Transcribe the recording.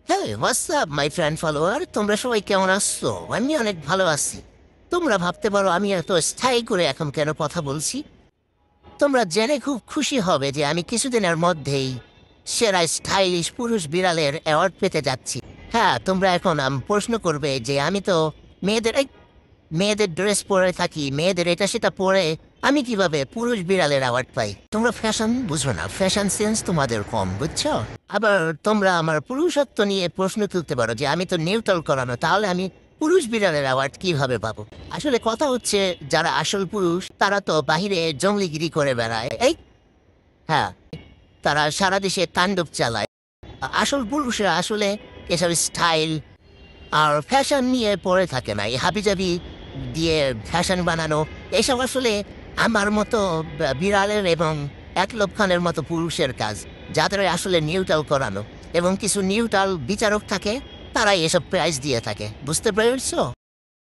হ্যাঁ, WhatsApp my friend follower, তোমরা সবাই কেমন আছো? আমি অনেক ভালো আছি। তোমরা ভাবতে পারো আমি এত স্থায়ী করে এখন কেন কথা বলছি। তোমরা জেনে খুব খুশি হবে যে আমি কিছুদিনের মধ্যেই সেরা স্টাইলিশ পুরুষ বিড়ালের অ্যাওয়ার্ড পেতে যাচ্ছি। হ্যাঁ, তোমরা এখন প্রশ্ন করবে যে আমি তো মেয়েদের ড্রেস পরে থাকি, মেয়েদের এটা সেটা পরে আমি কিভাবে পুরুষ বিড়ালের অ্যাওয়ার্ড পাই? তোমরা ফ্যাশন বুঝো না, ফ্যাশন সেন্স তোমাদের কম, বুঝছো? আবার তোমরা আমার পুরুষত্ব নিয়ে প্রশ্ন তুলতে পারো যে আমি তো নিউট্রাল করানো, তাহলে আমি পুরুষ বিড়ালের অ্যাওয়ার্ড কিভাবে পাবো? আসলে কথা হচ্ছে, যারা আসল পুরুষ তারা তো বাহিরে জঙ্গলিগিরি করে বেড়ায়। হ্যাঁ, তারা সারা দেশে তাণ্ডব চালায়। আসল পুরুষরা আসলে এসব স্টাইল আর ফ্যাশন নিয়ে পড়ে থাকে না। এই হাবিজাবি দিয়ে ফ্যাশন বানানো এসব আসলে আমার মতো বিড়ালের এবং একলব খানের মতো পুরুষের কাজ, যাদের আসলে নিউট্রাল করানো এবং কিছু নিউট্রাল বিচারক থাকে, তারাই এসব প্রাইজ দিয়ে থাকে। বুঝতে পেরেছো?